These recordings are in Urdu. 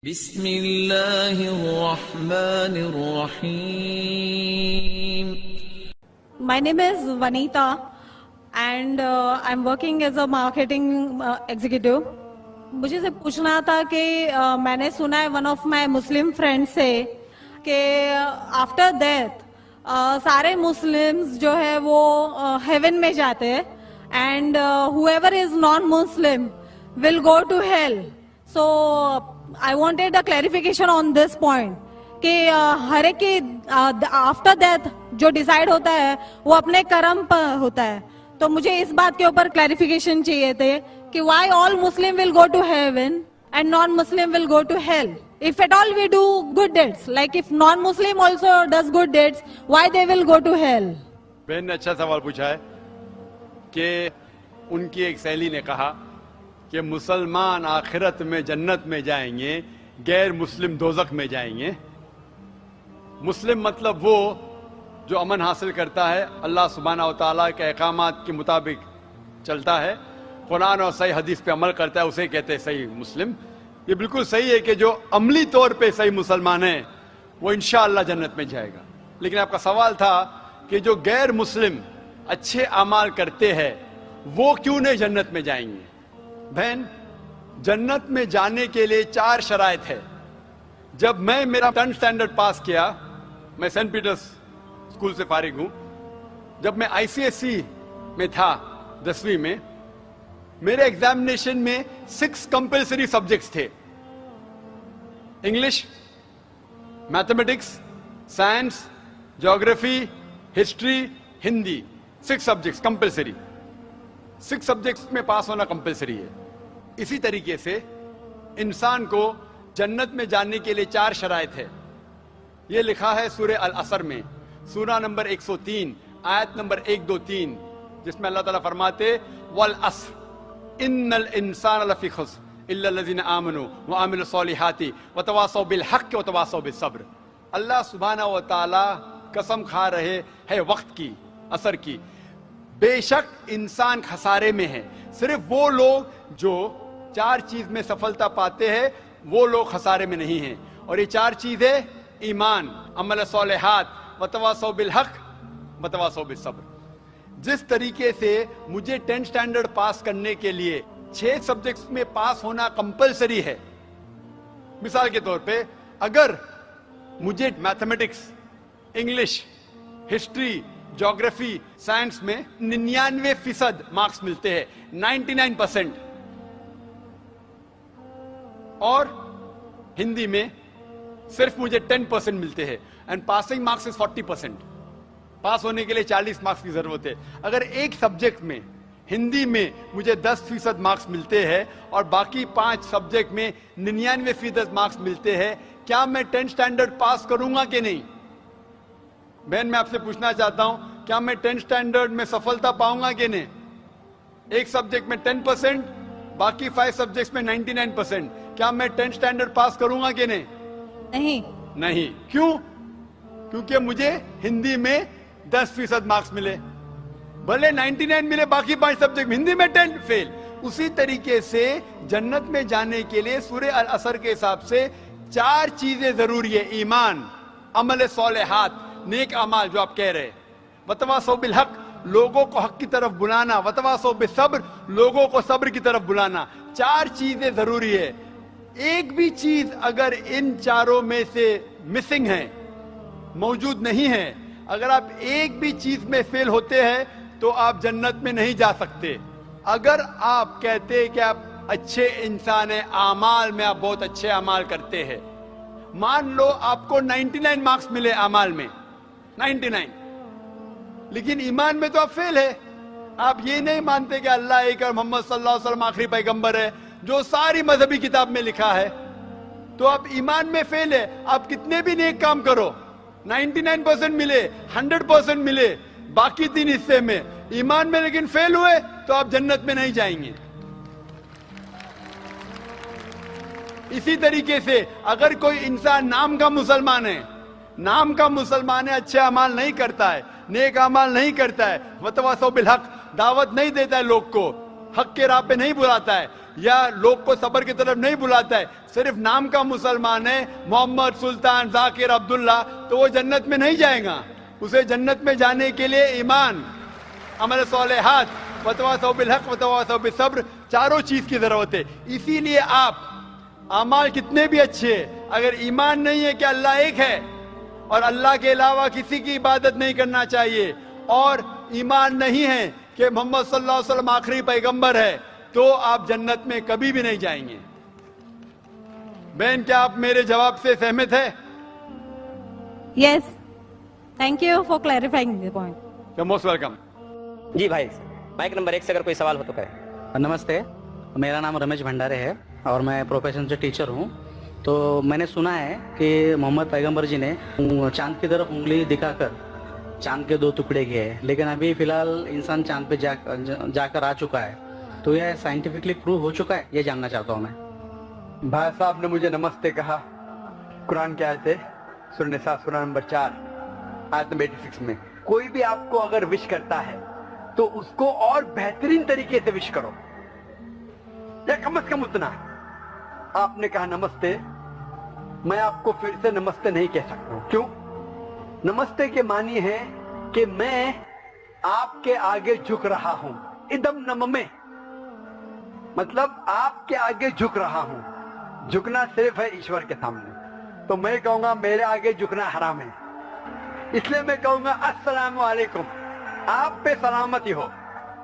بسم اللہ الرحمن الرحیم. My name is Vanita and I'm working as a marketing executive. مجھے سے پوچھنا تھا کہ میں نے سنا ہے one of my Muslim friends سے کہ after death سارے مسلمز جو ہے وہ heaven میں جاتے ہیں and whoever is non-Muslim will go to hell. So I wanted a clarification on this point کہ ہر ایک کی آفٹر ڈیتھ جو ڈیسائیڈ ہوتا ہے وہ اپنے کرم پر ہوتا ہے. تو مجھے اس بات کے اوپر کلیریفیکیشن چاہیے تھے کہ why all Muslim will go to heaven and non Muslim will go to hell. If at all we do good deeds, like if non-Muslim also does good deeds, why they will go to hell? بہن نے اچھا سوال پوچھا ہے کہ ان کی ایک سہیلی نے کہا کہ مسلمان آخرت میں جنت میں جائیں گے، غیر مسلم دوزخ میں جائیں گے. مسلم مطلب وہ جو امن حاصل کرتا ہے، اللہ سبحانہ و تعالیٰ کے احکامات کے مطابق چلتا ہے، قرآن اور صحیح حدیث پہ عمل کرتا ہے، اسے کہتے ہیں صحیح مسلم. یہ بالکل صحیح ہے کہ جو عملی طور پہ صحیح مسلمان ہے وہ انشاءاللہ جنت میں جائے گا. لیکن آپ کا سوال تھا کہ جو غیر مسلم اچھے اعمال کرتے ہیں وہ کیوں نہیں جنت میں جائیں گے؟ بہن، جنت میں جانے کے لیے 4 شرائط ہے. جب میں میرا 10th اسٹینڈرڈ پاس کیا، میں سینٹ پیٹرز اسکول سے فارغ ہوں، جب میں ICSE میں تھا 10ویں میں، میرے ایگزامینیشن میں 6 کمپلسری سبجیکٹس تھے: English, mathematics, science, geography, history, Hindi. 6 subjects compulsory. 6 subjects میں پاس ہونا کمپلسری ہے. اسی طریقے سے انسان کو جنت میں جانے کے لیے 4 شرائط ہے. یہ لکھا ہے سورہ العصر میں، سورہ نمبر 103 آیت نمبر 1 2 3، جس میں اللہ تعالیٰ فرماتے والعصر ان الانسان لفی خسر الا الذین آمنوا وعملوا الصالحات وتواصوا بالحق وتواصوا بالصبر. اللہ سبحانہ و تعالیٰ قسم کھا رہے ہے وقت کی، عصر کی، بے شک انسان خسارے میں ہے. صرف وہ لوگ جو 4 چیز میں سفلتا پاتے ہیں وہ لوگ خسارے میں نہیں ہیں. اور یہ 4 چیزیں ایمان، عمل صالحات، وتواصوا بالحق، وتواصوا بالصبر. جس طریقے سے مجھے 10th اسٹینڈرڈ پاس کرنے کے لیے 6 سبجیکٹس میں پاس ہونا کمپلسری ہے، مثال کے طور پہ اگر مجھے mathematics, English, history, geography, science میں 99% مارکس ملتے ہیں، 99%، اور ہندی میں صرف مجھے 10% ملتے ہیں، اینڈ پاسنگ مارکس از 40%. پاس ہونے کے لیے 40 مارکس کی ضرورت ہے. اگر ایک سبجیکٹ میں، ہندی میں مجھے 10% مارکس ملتے ہیں اور باقی 5 سبجیکٹ میں 99% مارکس ملتے ہیں، کیا میں 10th اسٹینڈرڈ پاس کروں گا کہ نہیں؟ بہن، میں آپ سے پوچھنا چاہتا ہوں، کیا میں 10th اسٹینڈرڈ میں سفلتا پاؤں گا کہ نہیں؟ ایک سبجیکٹ میں 10%، باقی 5 سبجیکٹس میں 99%، کیا میں 10th اسٹینڈرڈ پاس کروں گا کہ نہیں؟ نہیں. کیوں؟ کیونکہ مجھے ہندی میں 10% مارکس ملے، بھلے 99 ملے باقی 5 سبجیکٹ ہندی میں 10 فیل. اسی طریقے سے جنت میں جانے کے لیے سورہ العصر کے حساب سے 4 چیزیں ضروری ہے: ایمان، عمل صالحات، نیک اعمال جو آپ کہہ رہے، وتواصوا بالحق، لوگوں کو حق کی طرف بلانا، وتواصوا بالصبر، لوگوں کو صبر کی طرف بلانا. 4 چیزیں ضروری ہے. ایک بھی چیز اگر ان 4 میں سے مسنگ ہے، موجود نہیں ہے، اگر آپ ایک بھی چیز میں فیل ہوتے ہیں تو آپ جنت میں نہیں جا سکتے. اگر آپ کہتے کہ آپ اچھے انسان ہیں، اعمال میں آپ بہت اچھے اعمال کرتے ہیں، مان لو آپ کو 99 مارکس ملے اعمال میں، 99، لیکن ایمان میں تو آپ فیل ہے. آپ یہ نہیں مانتے کہ اللہ ایک اور محمد صلی اللہ علیہ وسلم آخری پیغمبر ہے جو ساری مذہبی کتاب میں لکھا ہے، تو آپ ایمان میں فیل ہے. آپ کتنے بھی نیک کام کرو، 99% ملے، 100% ملے، باقی 3 حصے میں ایمان میں لیکن فیل ہوئے تو آپ جنت میں نہیں جائیں گے. اسی طریقے سے اگر کوئی انسان نام کا مسلمان ہے، اچھے اعمال نہیں کرتا ہے، نیک اعمال نہیں کرتا ہے، وتواصوا بالحق، دعوت نہیں دیتا ہے لوگ کو، حق کے راہ پہ نہیں بلاتا ہے یا لوگ کو صبر کی طرف نہیں بلاتا ہے, صرف نام کا مسلمان ہے, محمد, سلطان, ذاکر, عبداللہ, تو وہ جنت میں نہیں جائے گا. اسے جنت میں جانے کے لیے ایمان, عمل صالحات, وتواصوا بالحق وتواصوا بالصبر, چاروں چیز کی ضرورت ہے. اسی لیے آپ اعمال کتنے بھی اچھے ہیں, اگر ایمان نہیں ہے کہ اللہ ایک ہے اور اللہ کے علاوہ کسی کی عبادت نہیں کرنا چاہیے, اور ایمان نہیں ہے کہ محمد صلی اللہ علیہ وسلم آخری پیغمبر ہے, تو آپ جنت میں کبھی بھی نہیں جائیں گے. بہن, کیا آپ میرے جواب سے سہمت ہے؟ Yes. Thank you for clarifying the point. You're most welcome. جی بھائی, مائک نمبر 1 سے اگر کوئی سوال ہو تو کریں. نمستے, میرا نام رمیش بھنڈارے ہے اور میں پروفیشن سے ٹیچر ہوں. تو میں نے سنا ہے کہ محمد پیغمبر جی نے چاند کی طرف انگلی دکھا کر چاند کے 2 ٹکڑے کیے, لیکن ابھی فی الحال انسان چاند پہ جا کر آ چکا ہے. تو یہ سائنٹیفکلی پروو ہو چکا ہے, یہ جاننا چاہتا ہوں میں. بھائی صاحب نے مجھے نمستے کہا. قرآن کی آیت ہے سورہ نساء سورہ نمبر 4 آیت نمبر 86 میں, کوئی بھی آپ کو اگر وش کرتا ہے تو اس کو اور بہترین طریقے سے وش کرو, یا کم از کم اتنا. آپ نے کہا نمستے, میں آپ کو پھر سے نمستے نہیں کہہ سکتا ہوں. کیوں؟ نمستے کے معنی ہے کہ میں آپ کے آگے جھک رہا ہوں. ادم نممے مطلب آپ کے آگے جھک رہا ہوں. جھکنا صرف ہے ایشور کے سامنے. تو میں کہوں گا میرے آگے جھکنا حرام ہے, اس لیے میں کہوں گا السلام علیکم, آپ پہ سلامتی ہو.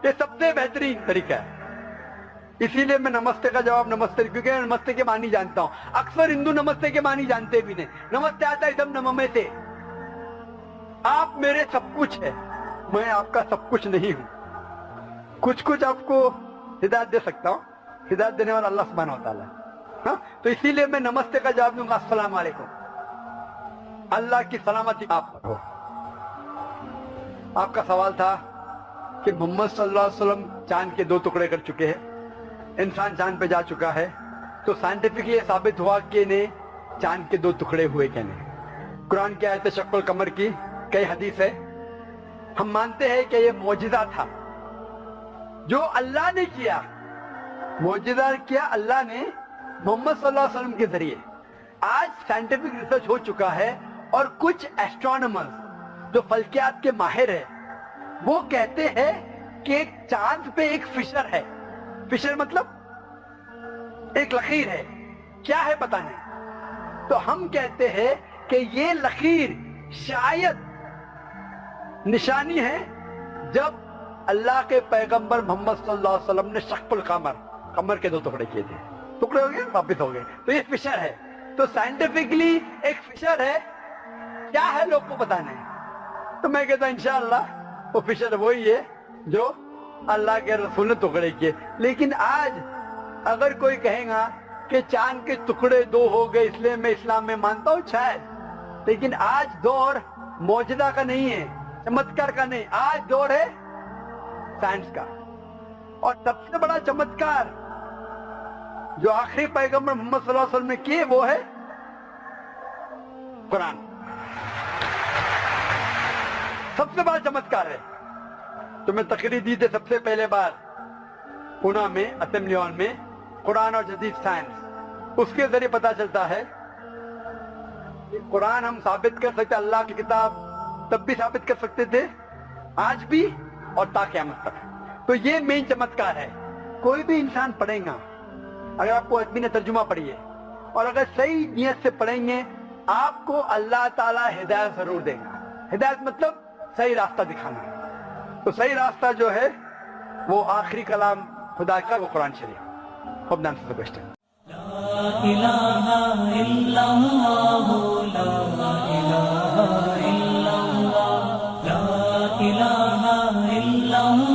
یہ سب سے بہترین طریقہ ہے. اسی لیے میں نمستے کا جواب نمستے, کیونکہ میں نمستے کے معنی جانتا ہوں. اکثر ہندو نمستے کے معنی جانتے بھی نہیں. نمستے آتا ہے ادم نممے سے. آپ میرے سب کچھ ہے, میں آپ کا سب کچھ نہیں ہوں. کچھ آپ کو ہدایت دے سکتا ہوں, ہدایت دینے والا اللہ سبحانہ و تعالیٰ. ہاں, تو اسی لیے میں نمستے کا جواب دوں گا السلام علیکم. اللہ کی سلامتی آپ پر ہو. آپ کا سوال تھا کہ محمد صلی اللہ علیہ وسلم چاند کے 2 ٹکڑے کر چکے ہیں, انسان چاند پہ جا چکا ہے, تو سائنٹیفکلی یہ ثابت ہوا کہ چاند کے 2 ٹکڑے ہوئے کہ نہیں. قرآن کی آیت شق القمر کی کئی حدیث ہے. ہم مانتے ہیں کہ یہ معجزہ تھا جو اللہ نے کیا. معجزہ کیا اللہ نے محمد صلی اللہ علیہ وسلم کے ذریعے. آج سائنٹیفک ریسرچ ہو چکا ہے, اور کچھ ایسٹرونامرز جو فلکیات کے ماہر ہیں وہ کہتے ہیں کہ چاند پہ ایک فشر ہے. فشر مطلب ایک لکیر ہے. کیا ہے پتہ نہیں. تو ہم کہتے ہیں کہ یہ لکیر شاید نشانی ہے جب اللہ کے پیغمبر محمد صلی اللہ علیہ وسلم نے شق القمر, قمر کے 2 ٹکڑے کیے تھے. ٹکڑے ہو گئے, واپس ہو گئے, تو یہ فشر ہے. تو سائنٹیفکلی ایک فشر ہے. کیا ہے لوگ کو پتہ نہیں. تو میں کہتا ہوں انشاءاللہ وہ فشر وہی ہے جو اللہ کے رسول نے ٹکڑے کیے. لیکن آج اگر کوئی کہے گا کہ چاند کے ٹکڑے 2 ہو گئے اس لیے میں اسلام میں مانتا ہوں, شاید. لیکن آج دور معجزہ کا نہیں ہے, چمتکار کا نہیں. آج دور ہے سائنس کا. اور سب سے بڑا چمتکار جو آخری پیغمبر محمد صلی اللہ علیہ وسلم نے کیے وہ ہے قرآن. سب سے بڑا چمتکار ہے. تو میں تقریر دی تھی سب سے پہلے بار پونا میں, اسمبلی ہال میں, قرآن اور جدید سائنس. اس کے ذریعے پتا چلتا ہے کہ قرآن ہم ثابت کر سکتے, اللہ کی کتاب تب بھی ثابت کر سکتے تھے, آج بھی اور تا قیامت تک. تو یہ مین چمتکار ہے. کوئی بھی انسان پڑھے گا, اگر آپ کو ادبی نے ترجمہ پڑھی ہے اور اگر صحیح نیت سے پڑھیں گے, آپ کو اللہ تعالیٰ ہدایت ضرور دے گا. ہدایت مطلب صحیح راستہ دکھانا. تو صحیح راستہ جو ہے وہ آخری کلام خدا کا, وہ قرآن شریف. hope that answers the question. Law